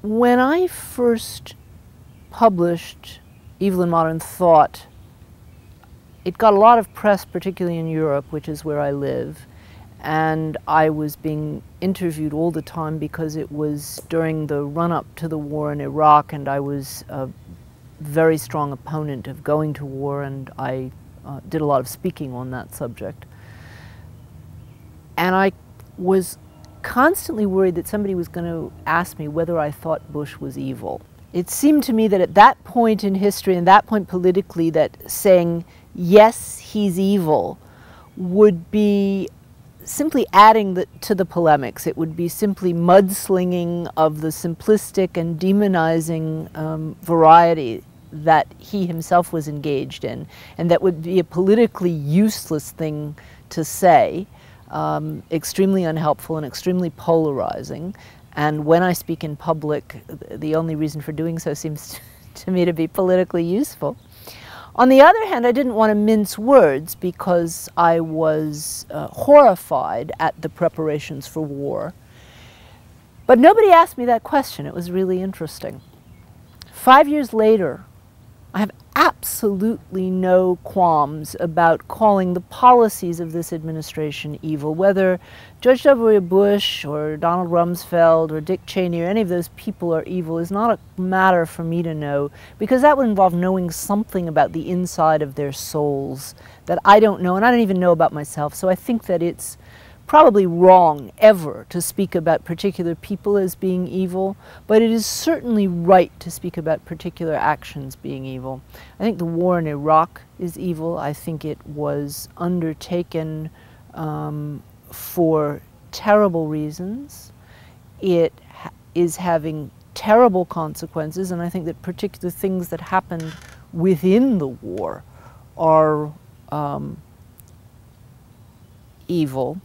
When I first published Evil in Modern Thought, it got a lot of press, particularly in Europe, which is where I live, and I was being interviewed all the time because it was during the run-up to the war in Iraq, and I was a very strong opponent of going to war, and I did a lot of speaking on that subject. And I was constantly worried that somebody was going to ask me whether I thought Bush was evil. It seemed to me that at that point in history and that point politically, that saying, yes, he's evil, would be simply adding to the polemics. It would be simply mudslinging of the simplistic and demonizing variety that he himself was engaged in, and that would be a politically useless thing to say, extremely unhelpful and extremely polarizing. And when I speak in public, the only reason for doing so seems to me to be politically useful. On the other hand, I didn't want to mince words because I was horrified at the preparations for war. But nobody asked me that question. It was really interesting. 5 years later, I have absolutely no qualms about calling the policies of this administration evil. Whether George W. Bush or Donald Rumsfeld or Dick Cheney or any of those people are evil is not a matter for me to know, because that would involve knowing something about the inside of their souls that I don't know, and I don't even know about myself. So I think that it's probably wrong ever to speak about particular people as being evil, but it is certainly right to speak about particular actions being evil. I think the war in Iraq is evil. I think it was undertaken for terrible reasons. It is having terrible consequences, and I think that particular things that happened within the war are evil.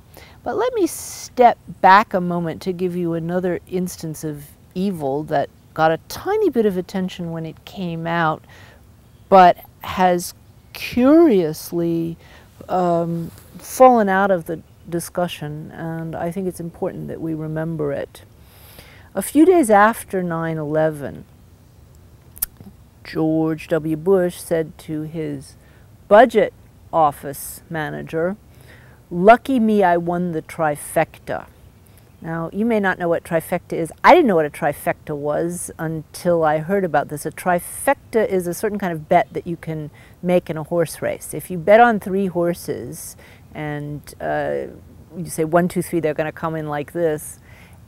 But let me step back a moment to give you another instance of evil that got a tiny bit of attention when it came out, but has curiously fallen out of the discussion, and I think it's important that we remember it. A few days after 9/11, George W. Bush said to his budget office manager, "Lucky me, I won the trifecta." Now, you may not know what trifecta is. I didn't know what a trifecta was until I heard about this. A trifecta is a certain kind of bet that you can make in a horse race. If you bet on 3 horses and you say 1, 2, 3, they're going to come in like this,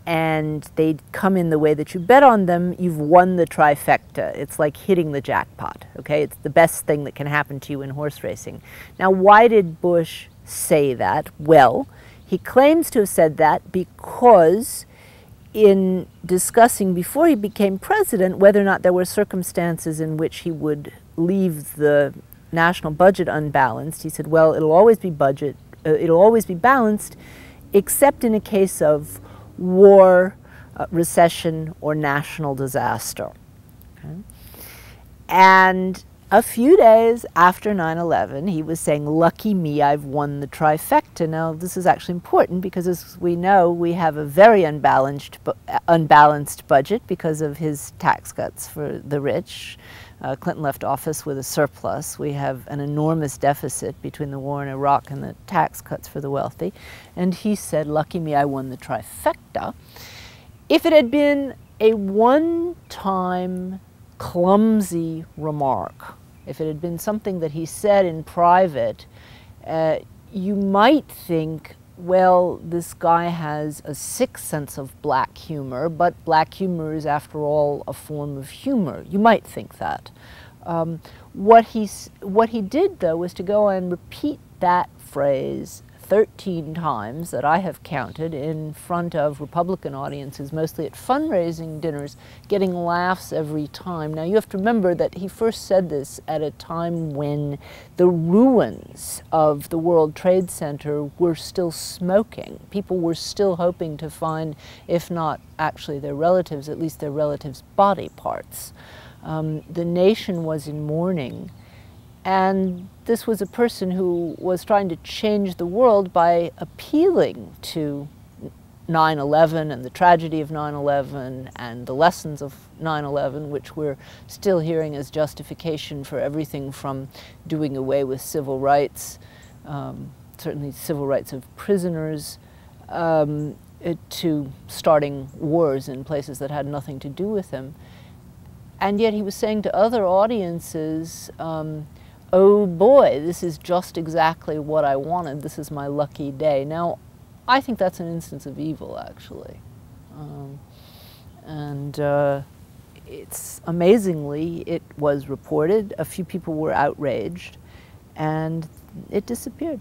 and they come in the way that you bet on them, you've won the trifecta. It's like hitting the jackpot, okay? It's the best thing that can happen to you in horse racing. Now, why did Bush say that? Well, he claims to have said that because in discussing before he became president whether or not there were circumstances in which he would leave the national budget unbalanced, he said, well, it'll always be balanced except in a case of war, recession, or national disaster. Okay? And a few days after 9/11, he was saying, lucky me, I've won the trifecta. Now, this is actually important because, as we know, we have a very unbalanced budget because of his tax cuts for the rich. Clinton left office with a surplus. We have an enormous deficit between the war in Iraq and the tax cuts for the wealthy. And he said, lucky me, I won the trifecta. If it had been a one-time clumsy remark, if it had been something that he said in private, you might think, well, this guy has a sick sense of black humor, but black humor is, after all, a form of humor. You might think that. What he did, though, was to go and repeat that phrase 13 times that I have counted in front of Republican audiences, mostly at fundraising dinners, getting laughs every time. Now, you have to remember that he first said this at a time when the ruins of the World Trade Center were still smoking. People were still hoping to find, if not actually their relatives, at least their relatives' body parts. The nation was in mourning. And this was a person who was trying to change the world by appealing to 9/11 and the tragedy of 9/11 and the lessons of 9/11, which we're still hearing as justification for everything from doing away with civil rights, certainly civil rights of prisoners, to starting wars in places that had nothing to do with him. And yet he was saying to other audiences, oh boy, this is just exactly what I wanted. This is my lucky day. Now, I think that's an instance of evil, actually. It's amazingly, it was reported, a few people were outraged, and it disappeared.